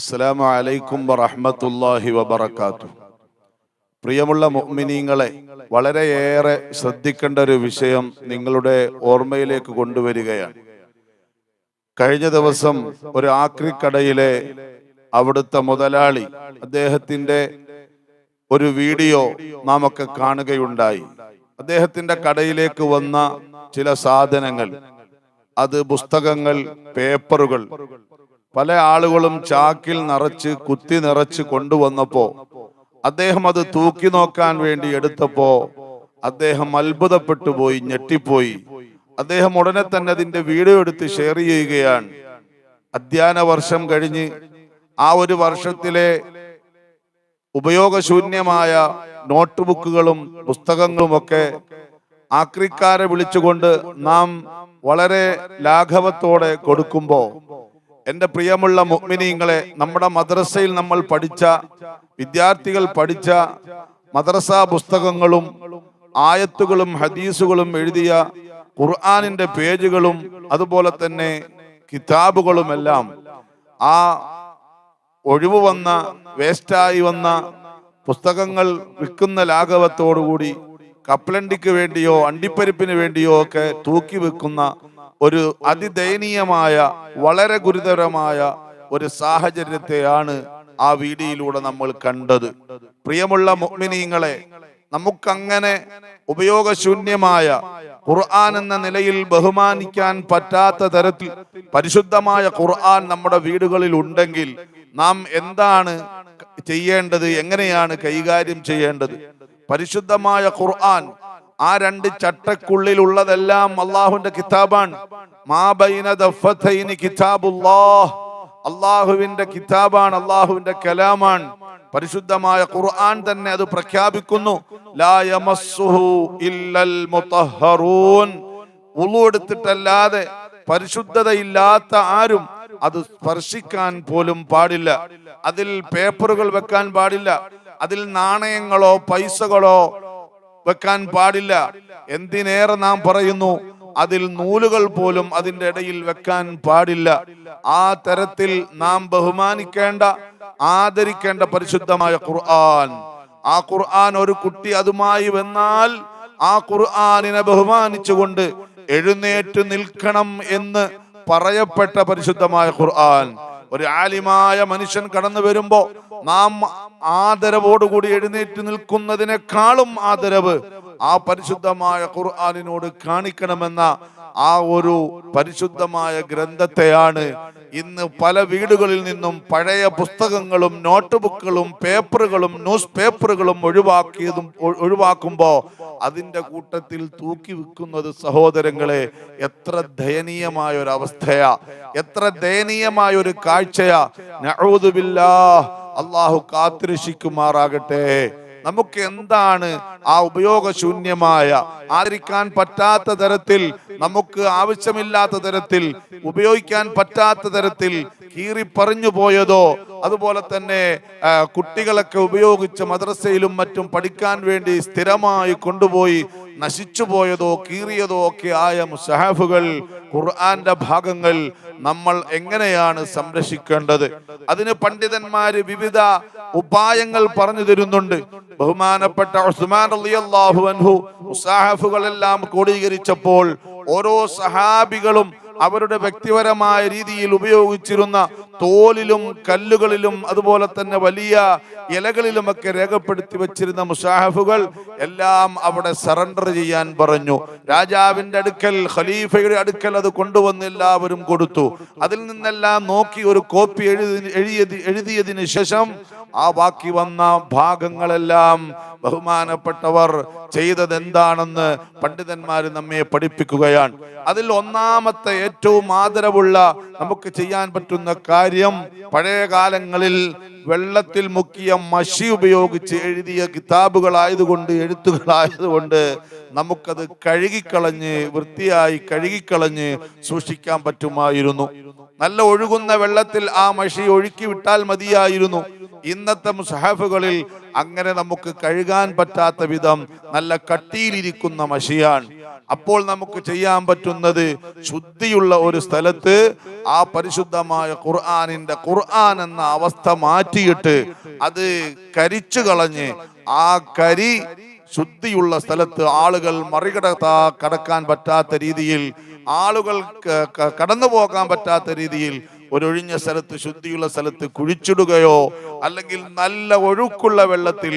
അസ്സലാമു അലൈക്കും വറഹ്മത്തുള്ളാഹി വബറകാതുഹു. പ്രിയമുള്ള മുഅ്മിനീങ്ങളെ, വളരെയേറെ ശ്രദ്ധിക്കേണ്ട ഒരു വിഷയം നിങ്ങളുടെ ഓർമ്മയിലേക്ക് കൊണ്ടുവരികയാണ്. കഴിഞ്ഞ ദിവസം ഒരു ആക്രിക്കടയിലെ അവിടുത്തെ മുതലാളി, അദ്ദേഹത്തിന്റെ ഒരു വീഡിയോ നാം ഒക്കെ കാണുകയുണ്ടായി. അദ്ദേഹത്തിന്റെ കടയിലേക്ക് വന്ന ചില സാധനങ്ങൾ, അത് പുസ്തകങ്ങൾ, പേപ്പറുകൾ, പല ആളുകളും ചാക്കിൽ നിറച്ച് കുത്തി നിറച്ച് കൊണ്ടുവന്നപ്പോ അദ്ദേഹം അത് തൂക്കി നോക്കാൻ വേണ്ടി എടുത്തപ്പോ അദ്ദേഹം അത്ഭുതപ്പെട്ടു പോയി, ഞെട്ടിപ്പോയി. അദ്ദേഹം ഉടനെ തന്നെ അതിന്റെ വീഡിയോ എടുത്ത് ഷെയർ ചെയ്യുകയാണ്. അധ്യയന വർഷം കഴിഞ്ഞ് ആ ഒരു വർഷത്തിലെ ഉപയോഗശൂന്യമായ നോട്ട് ബുക്കുകളും പുസ്തകങ്ങളും ഒക്കെ ആക്രിക്കാരെ വിളിച്ചുകൊണ്ട് നാം വളരെ ലാഘവത്തോടെ കൊടുക്കുമ്പോ, എന്റെ പ്രിയമുള്ള മുഅ്മിനീങ്ങളെ, നമ്മുടെ മദ്രസയിൽ നമ്മൾ പഠിച്ച, വിദ്യാർത്ഥികൾ പഠിച്ച മദ്രസ പുസ്തകങ്ങളും ആയത്തുകളും ഹദീസുകളും എഴുതിയ ഖുർആനിന്റെ പേജുകളും അതുപോലെ തന്നെ കിതാബുകളുമെല്ലാം ആ ഒഴിവ് വന്ന, വേസ്റ്റായി വന്ന പുസ്തകങ്ങൾ വിൽക്കുന്ന ലാഘവത്തോടുകൂടി കപ്പലണ്ടിക്ക് വേണ്ടിയോ അണ്ടിപ്പരിപ്പിന് വേണ്ടിയോ ഒക്കെ തൂക്കി വെക്കുന്ന ഒരു അതിദയനീയമായ, വളരെ ഗുരുതരമായ ഒരു സാഹചര്യത്തെയാണ് ആ വീഡിയോയിലൂടെ നമ്മൾ കണ്ടത്. പ്രിയമുള്ള മുഅ്മിനീങ്ങളെ, നമുക്കങ്ങനെ ഉപയോഗശൂന്യമായ ഖുർആൻ എന്ന നിലയിൽ ബഹുമാനിക്കാൻ പറ്റാത്ത തരത്തിൽ പരിശുദ്ധമായ ഖുർആൻ നമ്മുടെ വീടുകളിൽ ഉണ്ടെങ്കിൽ നാം എന്താണ് ചെയ്യേണ്ടത്, എങ്ങനെയാണ് കൈകാര്യം ചെയ്യേണ്ടത്? പരിശുദ്ധമായ ഖുർആൻ, ആ രണ്ട് ചട്ടക്കുള്ളിലുള്ളതെല്ലാം അള്ളാഹുവിന്റെ കിതാബാണ്. മാ ബൈന ദഫ്ഫതൈനി കിതാബുല്ലാഹ്, അള്ളാഹുവിന്റെ കിതാബാണ്, അള്ളാഹുവിന്റെ കലാമാണ്. പരിശുദ്ധമായ ഖുർആൻ തന്നെ അത് പ്രഖ്യാപിക്കുന്നു, ലാ യമസ്സുഹു ഇല്ലൽ മുതഹ്ഹറൂൻ. വുളു എടുത്തിട്ടല്ലാതെ പരിശുദ്ധതയില്ലാത്ത ആരും അത് സ്പർശിക്കാൻ പോലും പാടില്ല. അതിൽ പേപ്പറുകൾ വെക്കാൻ പാടില്ല, അതിൽ നാണയങ്ങളോ പൈസകളോ വെക്കാൻ പാടില്ല. എന്തിനേറെ നാം പറയുന്നു, അതിൽ നൂലുകൾ പോലും അതിന്റെ ഇടയിൽ വെക്കാൻ പാടില്ല. ആ തരത്തിൽ നാം ബഹുമാനിക്കേണ്ട, ആദരിക്കേണ്ട പരിശുദ്ധമായ ഖുർആൻ. ആ ഖുർആൻ, ഒരു കുട്ടി അതുമായി വന്നാൽ ആ ഖുർആനിനെ ബഹുമാനിച്ചുകൊണ്ട് എഴുന്നേറ്റ് നിൽക്കണം എന്ന് പറയപ്പെട്ട പരിശുദ്ധമായ ഖുർആൻ. ഒരു ആലിമായ മനുഷ്യൻ കടന്നു വരുമ്പോ നാം ആദരവോടുകൂടി എഴുന്നേറ്റ് നിൽക്കുന്നതിനേക്കാളും ആദരവ് ആ പരിശുദ്ധമായ ഖുർആനിനോട് കാണിക്കണമെന്ന ആ ഒരു പരിശുദ്ധമായ ഗ്രന്ഥത്തെയാണ് ഇന്ന് പല വീടുകളിൽ നിന്നും പഴയ പുസ്തകങ്ങളും നോട്ട് ബുക്കുകളും പേപ്പറുകളും ന്യൂസ് പേപ്പറുകളും ഒഴിവാക്കുമ്പോ അതിന്റെ കൂട്ടത്തിൽ തൂക്കി വെക്കുന്നത്. സഹോദരങ്ങളെ, എത്ര ദയനീയമായ ഒരു അവസ്ഥയാ, എത്ര ദയനീയമായ ഒരു കാഴ്ചയാ. നഊദു ബില്ലാഹ്, അള്ളാഹു കാത്തുരക്ഷിക്കുമാറാകട്ടെ. നമുക്ക് എന്താണ് ആ ഉപയോഗശൂന്യമായ, ആദരിക്കാൻ പറ്റാത്ത തരത്തിൽ, നമുക്ക് ആവശ്യമില്ലാത്ത തരത്തിൽ, ഉപയോഗിക്കാൻ പറ്റാത്ത തരത്തിൽ കീറി പറഞ്ഞു പോയതോ, അതുപോലെ തന്നെ കുട്ടികളൊക്കെ ഉപയോഗിച്ച് മദ്രസയിലും മറ്റും പഠിക്കാൻ വേണ്ടി സ്ഥിരമായി കൊണ്ടുപോയി നശിച്ചു പോയതോ കീറിയതോ ഒക്കെ ആയ മുസ്ഹഫുകൾ, ഖുർആന്റെ ഭാഗങ്ങൾ നമ്മൾ എങ്ങനെയാണ് സംരക്ഷിക്കേണ്ടത്? അതിന് പണ്ഡിതന്മാര് വിവിധ ഉപായങ്ങൾ പറഞ്ഞു തരുന്നുണ്ട്. ബഹുമാനപ്പെട്ട ഉസ്മാൻ റളിയല്ലാഹു അൻഹു മുസ്ഹഫുകളെല്ലാം ക്രോഡീകരിച്ചപ്പോൾ ഓരോ സഹാബികളും അവരുടെ വ്യക്തിപരമായ രീതിയിൽ ഉപയോഗിച്ചിരുന്ന തോലിലും കല്ലുകളിലും അതുപോലെ തന്നെ വലിയ ഇലകളിലുമൊക്കെ രേഖപ്പെടുത്തി വെച്ചിരുന്ന മുസാഹഫുകൾ എല്ലാം അവിടെ സറണ്ടർ ചെയ്യാൻ പറഞ്ഞു. രാജാവിന്റെ അടുക്കൽ, ഖലീഫയുടെ അടുക്കൽ അത് കൊണ്ടുവന്ന് എല്ലാവരും കൊടുത്തു. അതിൽ നിന്നെല്ലാം നോക്കി ഒരു കോപ്പി എഴുതിയതിനു ശേഷം ആ ബാക്കി വന്ന ഭാഗങ്ങളെല്ലാം ബഹുമാനപ്പെട്ടവർ ചെയ്തത് എന്താണെന്ന് പണ്ഡിതന്മാർ നമ്മെ പഠിപ്പിക്കുകയാണ്. അതിൽ ഒന്നാമത്തെ, ഏറ്റവും ആദരവുള്ള, നമുക്ക് ചെയ്യാൻ പറ്റുന്ന കാര്യം, പഴയ കാലങ്ങളിൽ വെള്ളത്തിൽ മുക്കിയ മഷി ഉപയോഗിച്ച് എഴുതിയ കിതാബുകളായതുകൊണ്ട്, എഴുത്തുകളായതുകൊണ്ട് നമുക്കത് കഴുകിക്കളഞ്ഞ്, വൃത്തിയായി കഴുകിക്കളഞ്ഞ് സൂക്ഷിക്കാൻ പറ്റുമായിരുന്നു. നല്ല ഒഴുകുന്ന വെള്ളത്തിൽ ആ മഷി ഒഴുക്കി വിട്ടാൽ മതിയായിരുന്നു. ഇന്നത്തെ മുസ്ഹഫുകളിൽ അങ്ങനെ നമുക്ക് കഴുകാൻ പറ്റാത്ത വിധം നല്ല കട്ടിയിലിരിക്കുന്ന മഷിയാണ്. അപ്പോൾ നമുക്ക് ചെയ്യാൻ പറ്റുന്നത് ശുദ്ധിയുള്ള ഒരു സ്ഥലത്ത് ആ പരിശുദ്ധമായ ഖുർആൻ എന്ന അവസ്ഥ മാറ്റിയിട്ട് അത് കരിച്ചു കളഞ്ഞ് ആ കരി ശുദ്ധിയുള്ള സ്ഥലത്ത് ആളുകൾ കടക്കാൻ പറ്റാത്ത രീതിയിൽ, ആളുകൾ കടന്നു പോകാൻ പറ്റാത്ത രീതിയിൽ ഒരൊഴിഞ്ഞ സ്ഥലത്ത്, ശുദ്ധിയുള്ള സ്ഥലത്ത് കുഴിച്ചിടുകയോ അല്ലെങ്കിൽ നല്ല ഒഴുക്കുള്ള വെള്ളത്തിൽ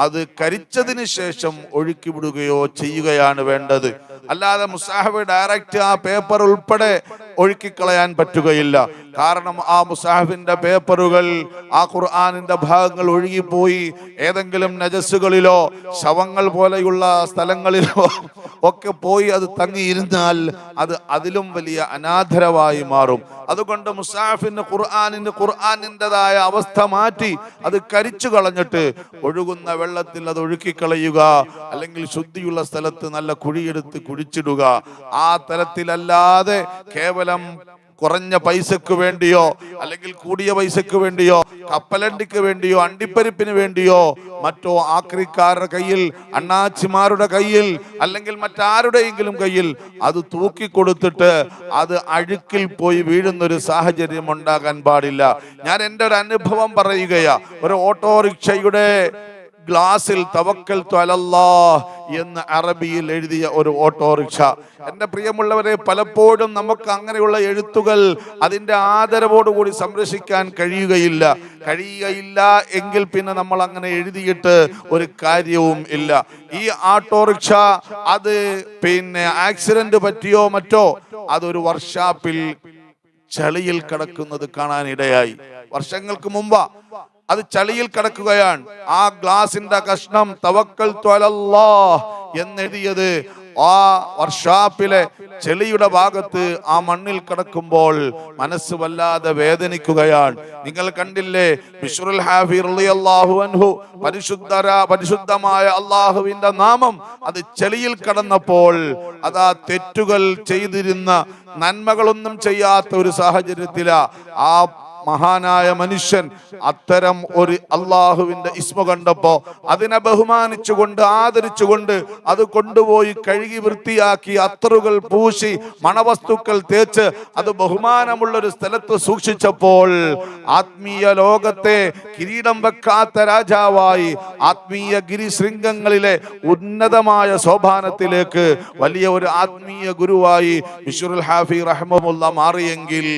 അത് കരിച്ചതിന് ശേഷം ഒഴുക്കി വിടുകയോ ചെയ്യുകയാണ് വേണ്ടത്. അല്ലാതെ മുസാഹഫ് ഡയറക്റ്റ് ആ പേപ്പർ ഉൾപ്പെടെ ഒഴുക്കിക്കളയാൻ പറ്റുകയില്ല. കാരണം ആ മുസാഹഫിന്റെ പേപ്പറുകൾ, ആ ഖുർആനിന്റെ ഭാഗങ്ങൾ ഒഴുകിപ്പോയി ഏതെങ്കിലും നജസ്സുകളിലോ ശവങ്ങൾ പോലെയുള്ള സ്ഥലങ്ങളിലോ ഒക്കെ പോയി അത് തങ്ങിയിരുന്നാൽ അത് അതിലും വലിയ അനാദരവായി മാറും. അതുകൊണ്ട് മുസാഹഫിന് ഖുർആനിൻ്റെതായ അവസ്ഥ മാറ്റി അത് കരിച്ചു കളഞ്ഞിട്ട് ഒഴുകുന്ന വെള്ളത്തിൽ അത് ഒഴുക്കിക്കളയുക, അല്ലെങ്കിൽ ശുദ്ധിയുള്ള സ്ഥലത്ത് നല്ല കുഴിയെടുത്ത് കുഴിച്ചിടുക. ആ തരത്തിലല്ലാതെ കേവലം കുറഞ്ഞ പൈസക്ക് വേണ്ടിയോ അല്ലെങ്കിൽ കൂടിയ പൈസക്ക് വേണ്ടിയോ കപ്പലണ്ടിക്ക് വേണ്ടിയോ അണ്ടിപ്പരിപ്പിന് വേണ്ടിയോ മറ്റോ ആക്രിക്കാരുടെ കയ്യിൽ, അണ്ണാച്ചിമാരുടെ കയ്യിൽ അല്ലെങ്കിൽ മറ്റാരുടെയെങ്കിലും കയ്യിൽ അത് തൂക്കിക്കൊടുത്തിട്ട് അത് അഴുക്കിൽ പോയി വീഴുന്നൊരു സാഹചര്യം ഉണ്ടാകാൻ പാടില്ല. ഞാൻ എൻ്റെ ഒരു അനുഭവം പറയുകയാ. ഒരു ഓട്ടോറിക്ഷയുടെ ഗ്ലാസിൽ തവക്കൽതു അലല്ലാഹ് എന്ന് അറബിയിൽ എഴുതിയ ഒരു ഓട്ടോറിക്ഷ. എൻ്റെ പ്രിയമുള്ളവരെ, പലപ്പോഴും നമുക്ക് അങ്ങനെയുള്ള എഴുത്തുകൾ അതിൻ്റെ ആദരവോടുകൂടി സംരക്ഷിക്കാൻ കഴിയുകയില്ല എങ്കിൽ പിന്നെ നമ്മൾ അങ്ങനെ എഴുതിയിട്ട് ഒരു കാര്യവും ഇല്ല. ഈ ഓട്ടോറിക്ഷ അത് ആക്സിഡന്റ് പറ്റിയോ മറ്റോ അതൊരു വർക്ക്ഷോപ്പിൽ ചളിയിൽ കിടക്കുന്നത് കാണാനിടയായി. വർഷങ്ങൾക്ക് മുമ്പ് അത് ചളിയിൽ കിടക്കുകയാണ്. ആ ഗ്ലാസിന്റെ കഷ്ണം തവക്കൽതു അലല്ലാഹ് എന്നെഴുതിയത് ആ വർക്ക്ഷോപ്പിലെ ചെളിയുടെ ഭാഗത്ത് ആ മണ്ണിൽ കിടക്കുമ്പോൾ മനസ്സ് വല്ലാതെ വേദനിക്കുകയാണ്. നിങ്ങൾ കണ്ടില്ലേ, ബിശ്റുൽ ഹാഫി റളിയല്ലാഹു അൻഹു പരിശുദ്ധമായ അള്ളാഹുവിന്റെ നാമം അത് ചെളിയിൽ കടന്നപ്പോൾ അതാ തെറ്റുകൾ ചെയ്തിരുന്ന, നന്മകളൊന്നും ചെയ്യാത്ത ഒരു സാഹചര്യത്തിലാ ആ മഹാനായ മനുഷ്യൻ അത്തരം ഒരു അള്ളാഹുവിന്റെ ഇസ്മ കണ്ടപ്പോ അതിനെ ബഹുമാനിച്ചുകൊണ്ട് ആദരിച്ചുകൊണ്ട് അത് കൊണ്ടുപോയി കഴുകി വൃത്തിയാക്കി അത്തറുകൾ പൂശി മണവസ്തുക്കൾ തേച്ച് അത് ബഹുമാനമുള്ള ഒരു സ്ഥലത്ത് സൂക്ഷിച്ചപ്പോൾ ആത്മീയ ലോകത്തെ കിരീടം വെക്കാത്ത രാജാവായി ആത്മീയ ഗിരിശൃംഗങ്ങളിലെ ഉന്നതമായ സോപാനത്തിലേക്ക് വലിയ ഒരു ആത്മീയ ഗുരുവായി ബിശ്റുൽ ഹാഫി റഹ്മഹുല്ലാ മാറിയെങ്കിൽ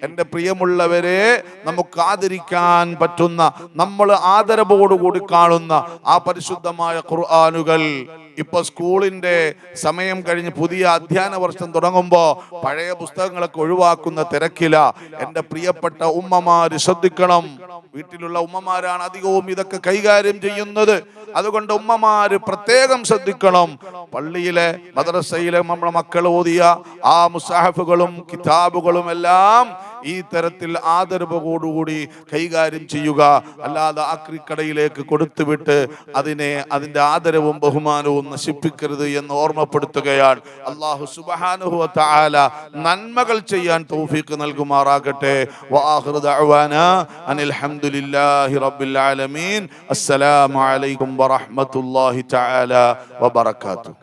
എൻ്റെ പ്രിയമുള്ളവരെ, നമുക്ക് ആദരിക്കാൻ പറ്റുന്ന, നമ്മൾ ആദരവോടുകൂടി കാണുന്ന ആ പരിശുദ്ധമായ ഖുർആനുകൾ ഇപ്പൊ സ്കൂളിന്റെ സമയം കഴിഞ്ഞ് പുതിയ അധ്യയന വർഷം തുടങ്ങുമ്പോൾ പഴയ പുസ്തകങ്ങളൊക്കെ ഒഴിവാക്കുന്ന തിരക്കില. എൻ്റെ പ്രിയപ്പെട്ട ഉമ്മമാര് ശ്രദ്ധിക്കണം. വീട്ടിലുള്ള ഉമ്മമാരാണ് അധികവും ഇതൊക്കെ കൈകാര്യം ചെയ്യുന്നത്. അതുകൊണ്ട് ഉമ്മമാര് പ്രത്യേകം ശ്രദ്ധിക്കണം. പള്ളിയിലെ മദ്രസയിലെ നമ്മളെ മക്കൾ ഓതിയ ആ മുസാഹഫുകളും കിതാബുകളും എല്ലാം ഈ തരത്തിൽ ആദരവോടുകൂടി കൈകാര്യം ചെയ്യുക. അല്ലാതെ ആക്രിക്കടയിലേക്ക് കൊടുത്തുവിട്ട് അതിന്റെ ആദരവും ബഹുമാനവും നശിപ്പിക്കരുത് എന്ന് ഓർമ്മപ്പെടുത്തുകയാണ്. അല്ലാഹു സുബ്ഹാനഹു വ തആല നന്മകൾ ചെയ്യാൻ തൗഫീഖ് നൽകുമാറാകട്ടെ. വആഖിറു ദഅവാനാ അനിൽ ഹംദുലില്ലാഹി റബ്ബിൽ ആലമീൻ. അസ്സലാമു അലൈക്കും വറഹ്മത്തുള്ളാഹി തആല വബറകാതുഹു.